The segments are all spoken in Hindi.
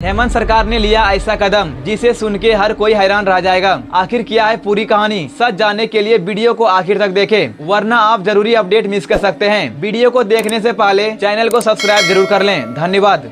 हेमंत सरकार ने लिया ऐसा कदम जिसे सुन के हर कोई हैरान रह जाएगा। आखिर क्या है पूरी कहानी, सच जानने के लिए वीडियो को आखिर तक देखें, वरना आप जरूरी अपडेट मिस कर सकते हैं। वीडियो को देखने से पहले चैनल को सब्सक्राइब जरूर कर लें। धन्यवाद।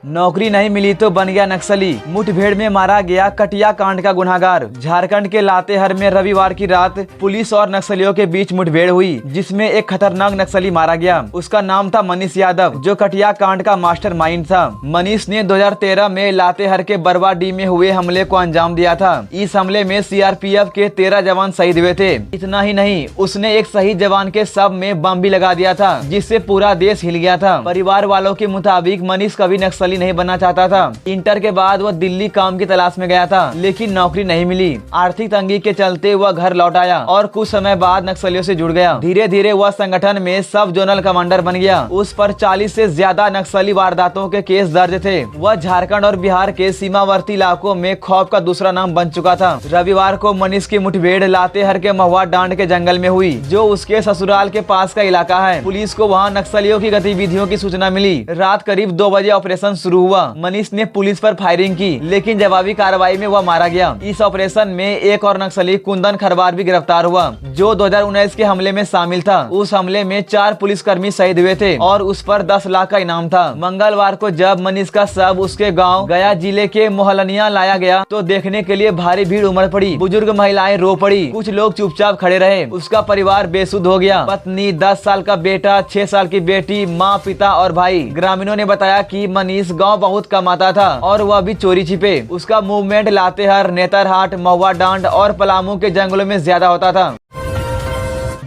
नौकरी नहीं मिली तो बन गया नक्सली, मुठभेड़ में मारा गया कटिया कांड का गुनहगार। झारखंड के लातेहर में रविवार की रात पुलिस और नक्सलियों के बीच मुठभेड़ हुई, जिसमें एक खतरनाक नक्सली मारा गया। उसका नाम था मनीष यादव, जो कटिया कांड का मास्टरमाइंड था। मनीष ने 2013 में लातेहर के बरवाडीह में हुए हमले को अंजाम दिया था। इस हमले में सीआरपीएफ के 13 जवान शहीद हुए थे। इतना ही नहीं, उसने एक शहीद जवान के शव में बम भी लगा दिया था, जिससे पूरा देश हिल गया था। परिवार वालों के मुताबिक मनीष कभी नक्सली नहीं बनना चाहता था। इंटर के बाद वह दिल्ली काम की तलाश में गया था, लेकिन नौकरी नहीं मिली। आर्थिक तंगी के चलते वह घर लौट आया और कुछ समय बाद नक्सलियों से जुड़ गया। धीरे धीरे वह संगठन में सब जोनल कमांडर बन गया। उस पर 40 से ज्यादा नक्सली वारदातों के केस दर्ज थे। वह झारखंड और बिहार के सीमावर्ती इलाकों में खौफ का दूसरा नाम बन चुका था। रविवार को मनीष की मुठभेड़ लातेहर के महुआ डांड के जंगल में हुई, जो उसके ससुराल के पास का इलाका है। पुलिस को वहाँ नक्सलियों की गतिविधियों की सूचना मिली। रात करीब 2 बजे ऑपरेशन शुरू हुआ। मनीष ने पुलिस पर फायरिंग की, लेकिन जवाबी कार्रवाई में वह मारा गया। इस ऑपरेशन में एक और नक्सली कुंदन खरवार भी गिरफ्तार हुआ, जो 2019 के हमले में शामिल था। उस हमले में 4 पुलिसकर्मी शहीद हुए थे और उस पर 10 लाख का इनाम था। मंगलवार को जब मनीष का शव उसके गांव गया जिले के मोहलनिया लाया गया, तो देखने के लिए भारी भीड़ उमड़ पड़ी। बुजुर्ग महिलाएं रो पड़ी, कुछ लोग चुपचाप खड़े रहे। उसका परिवार बेसुध हो गया। पत्नी, 10 साल का बेटा, 6 साल की बेटी, माँ, पिता और भाई। ग्रामीणों ने बताया कि मनीष गांव बहुत कमाता था और वह भी चोरी छिपे। उसका मूवमेंट लातेहर, नेतरहाट, महुआ डांड और पलामू के जंगलों में ज्यादा होता था।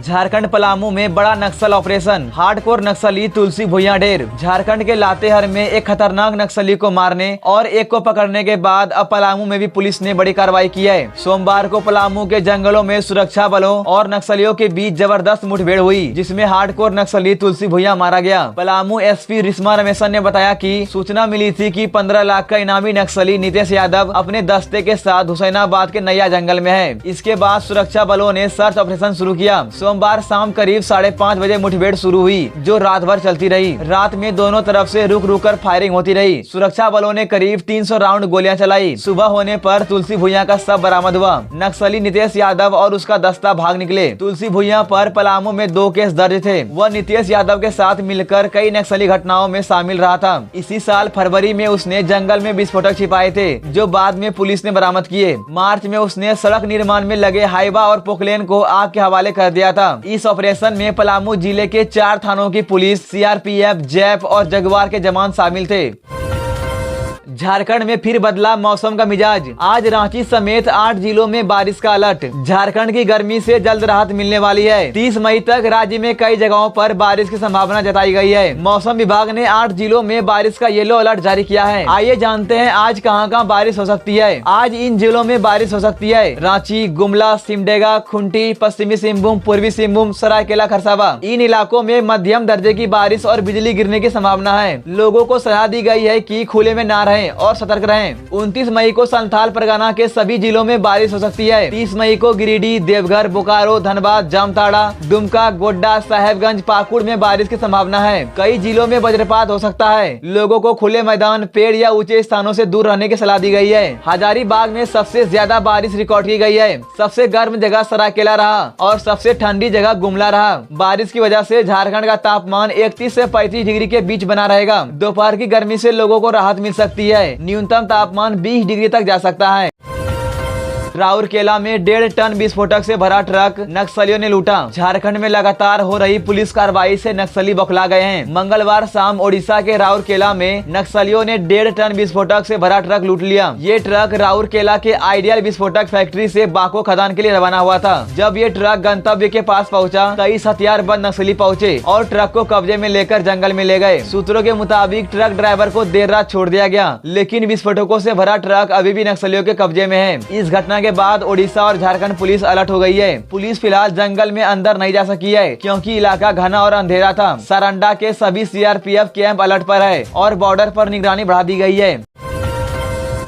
झारखंड पलामू में बड़ा नक्सल ऑपरेशन, हार्डकोर नक्सली तुलसी भुइयां ढेर। झारखंड के लातेहर में एक खतरनाक नक्सली को मारने और एक को पकड़ने के बाद अब पलामू में भी पुलिस ने बड़ी कार्रवाई की है। सोमवार को पलामू के जंगलों में सुरक्षा बलों और नक्सलियों के बीच जबरदस्त मुठभेड़ हुई, जिसमें हार्डकोर नक्सली तुलसी भुइयां मारा गया। पलामू एसपी रिश्मा रमेशन ने बताया कि सूचना मिली थी कि 15 लाख का इनामी नक्सली नितेश यादव अपने दस्ते के साथ हुसैनाबाद के नैया जंगल में है। इसके बाद सुरक्षा बलों ने सर्च ऑपरेशन शुरू किया। सोमवार शाम करीब 5:30 बजे मुठभेड़ शुरू हुई, जो रात भर चलती रही। रात में दोनों तरफ से रुक रुक कर फायरिंग होती रही। सुरक्षा बलों ने करीब 300 राउंड गोलियां चलाई। सुबह होने पर तुलसी भुइयां का शव बरामद हुआ। नक्सली नितेश यादव और उसका दस्ता भाग निकले। तुलसी भुइयां पर पलामू में 2 केस दर्ज थे। वह नितेश यादव के साथ मिलकर कई नक्सली घटनाओं में शामिल रहा था। इसी साल फरवरी में उसने जंगल में विस्फोटक छिपाए थे, जो बाद में पुलिस ने बरामद किए। मार्च में उसने सड़क निर्माण में लगे हाइवा और पोकलेन को आग के हवाले कर दिया था। इस ऑपरेशन में पलामू जिले के 4 थानों की पुलिस, सीआरपीएफ, जैप और जगुआर के जवान शामिल थे। झारखंड में फिर बदला मौसम का मिजाज। आज रांची समेत 8 जिलों में बारिश का अलर्ट। झारखंड की गर्मी से जल्द राहत मिलने वाली है। 30 मई तक राज्य में कई जगहों पर बारिश की संभावना जताई गई है। मौसम विभाग ने 8 जिलों में बारिश का येलो अलर्ट जारी किया है। आइए जानते हैं आज कहां बारिश हो सकती है। आज इन जिलों में बारिश हो सकती है: रांची, गुमला, सिमडेगा, खुंटी, पश्चिमी सिंहभूम, पूर्वी सिंहभूम, सरायकेला खरसावा। इन इलाकों में मध्यम दर्जे की बारिश और बिजली गिरने की संभावना है। लोगों को सलाह दी गई है कि खुले में न रहें और सतर्क रहें। 29 मई को संथाल परगना के सभी जिलों में बारिश हो सकती है। 30 मई को गिरिडीह, देवघर, बोकारो, धनबाद, जामताड़ा, दुमका, गोड्डा, साहेबगंज, पाकुड़ में बारिश की संभावना है। कई जिलों में वज्रपात हो सकता है। लोगों को खुले मैदान, पेड़ या ऊंचे स्थानों से दूर रहने की सलाह दी गई है। हजारीबाग में सबसे ज्यादा बारिश रिकॉर्ड की गई है। सबसे गर्म जगह सरायकेला रहा और सबसे ठंडी जगह गुमला रहा। बारिश की वजह से झारखंड का तापमान 31 से 35 डिग्री के बीच बना रहेगा। दोपहर की गर्मी से लोगों को राहत मिल सकती है। न्यूनतम तापमान 20 डिग्री तक जा सकता है। राउरकेला में 1.5 टन विस्फोटक से भरा ट्रक नक्सलियों ने लूटा। झारखंड में लगातार हो रही पुलिस कार्रवाई से नक्सली बौखला गए हैं। मंगलवार शाम ओडिशा के राउरकेला में नक्सलियों ने 1.5 टन विस्फोटक से भरा ट्रक लूट लिया। ये ट्रक राउरकेला के आइडियल विस्फोटक फैक्ट्री से बाको खदान के लिए रवाना हुआ था। जब ये ट्रक गंतव्य के पास पहुंचा, कई हथियारबंद नक्सली पहुंचे और ट्रक को कब्जे में लेकर जंगल में ले गए। सूत्रों के मुताबिक ट्रक ड्राइवर को देर रात छोड़ दिया गया, लेकिन विस्फोटकों से भरा ट्रक अभी भी नक्सलियों के कब्जे में है। इस घटना के बाद ओडिशा और झारखंड पुलिस अलर्ट हो गई है। पुलिस फिलहाल जंगल में अंदर नहीं जा सकी है, क्योंकि इलाका घना और अंधेरा था। सारंडा के सभी सीआरपीएफ कैंप अलर्ट पर है और बॉर्डर पर निगरानी बढ़ा दी गई है।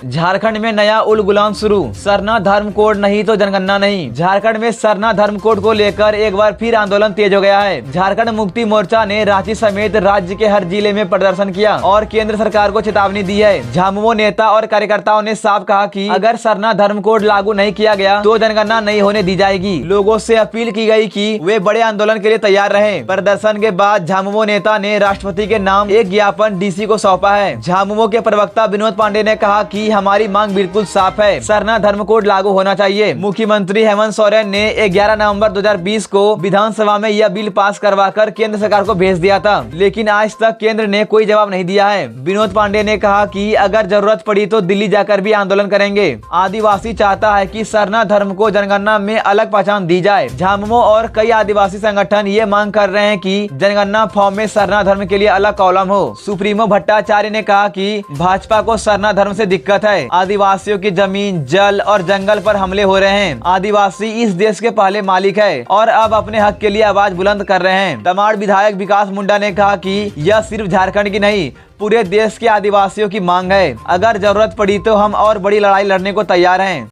झारखंड में नया उलगुलान शुरू, सरना धर्म कोड नहीं तो जनगणना नहीं। झारखंड में सरना धर्म कोड को लेकर एक बार फिर आंदोलन तेज हो गया है। झारखंड मुक्ति मोर्चा ने रांची समेत राज्य के हर जिले में प्रदर्शन किया और केंद्र सरकार को चेतावनी दी है। झामुमो नेता और कार्यकर्ताओं ने साफ कहा कि अगर सरना धर्म कोड लागू नहीं किया गया तो जनगणना नहीं होने दी जाएगी। लोगों से अपील की गई कि वे बड़े आंदोलन के लिए तैयार रहें। प्रदर्शन के बाद झामुमो नेता ने राष्ट्रपति के नाम एक ज्ञापन डीसी को सौंपा है। झामुमो के प्रवक्ता विनोद पांडे ने कहा कि हमारी मांग बिल्कुल साफ है, सरना धर्म कोड लागू होना चाहिए। मुख्यमंत्री हेमंत सोरेन ने 11 नवंबर 2020 को विधानसभा में यह बिल पास करवाकर केंद्र सरकार को भेज दिया था, लेकिन आज तक केंद्र ने कोई जवाब नहीं दिया है। विनोद पांडे ने कहा कि अगर जरूरत पड़ी तो दिल्ली जाकर भी आंदोलन करेंगे। आदिवासी चाहता है कि सरना धर्म को जनगणना में अलग पहचान दी जाए। झामुमो और कई आदिवासी संगठन ये मांग कर रहे हैं कि जनगणना फॉर्म में सरना धर्म के लिए अलग कॉलम हो। सुप्रीमो भट्टाचार्य ने कहा कि भाजपा को सरना धर्म से दिक्कत है। आदिवासियों की जमीन, जल और जंगल पर हमले हो रहे हैं। आदिवासी इस देश के पहले मालिक है और अब अपने हक के लिए आवाज बुलंद कर रहे हैं। तमाड़ विधायक विकास मुंडा ने कहा कि यह सिर्फ झारखंड की नहीं, पूरे देश के आदिवासियों की मांग है। अगर जरूरत पड़ी तो हम और बड़ी लड़ाई लड़ने को तैयार हैं।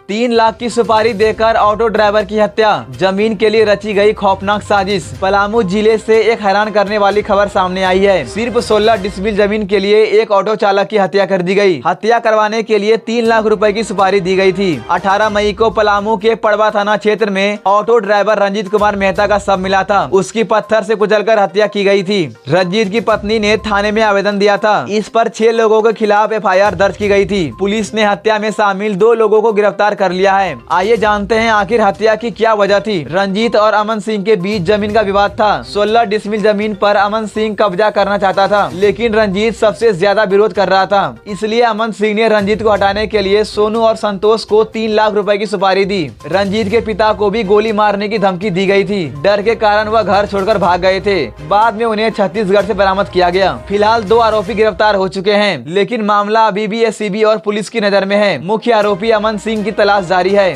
3 लाख की सुपारी देकर ऑटो ड्राइवर की हत्या, जमीन के लिए रची गई खौफनाक साजिश। पलामू जिले से एक हैरान करने वाली खबर सामने आई है। सिर्फ 16 डिसमिल जमीन के लिए एक ऑटो चालक की हत्या कर दी गई। हत्या करवाने के लिए 3 लाख रुपए की सुपारी दी गई थी। 18 मई को पलामू के पड़वा थाना क्षेत्र में ऑटो ड्राइवर रंजीत कुमार मेहता का शव मिला था। उसकी पत्थर से कुचलकर हत्या की गई थी। रंजीत की पत्नी ने थाने में आवेदन दिया था। इस पर 6 लोगों के खिलाफ FIR दर्ज की गई थी। पुलिस ने हत्या में शामिल 2 लोगों को गिरफ्तार कर लिया है। आइए जानते हैं आखिर हत्या की क्या वजह थी। रंजीत और अमन सिंह के बीच जमीन का विवाद था। 16 डिसमिल जमीन पर अमन सिंह कब्जा करना चाहता था, लेकिन रंजीत सबसे ज्यादा विरोध कर रहा था। इसलिए अमन सिंह ने रंजीत को हटाने के लिए सोनू और संतोष को 3 लाख रुपए की सुपारी दी। रंजीत के पिता को भी गोली मारने की धमकी दी गई थी। डर के कारण वह घर छोड़कर भाग गए थे। बाद में उन्हें छत्तीसगढ़ से बरामद किया गया। फिलहाल 2 आरोपी गिरफ्तार हो चुके हैं, लेकिन मामला अभी भी SCB और पुलिस की नजर में है। मुख्य आरोपी अमन सिंह की तलाश जारी है।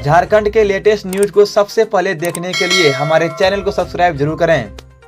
झारखंड के लेटेस्ट न्यूज को सबसे पहले देखने के लिए हमारे चैनल को सब्सक्राइब जरूर करें।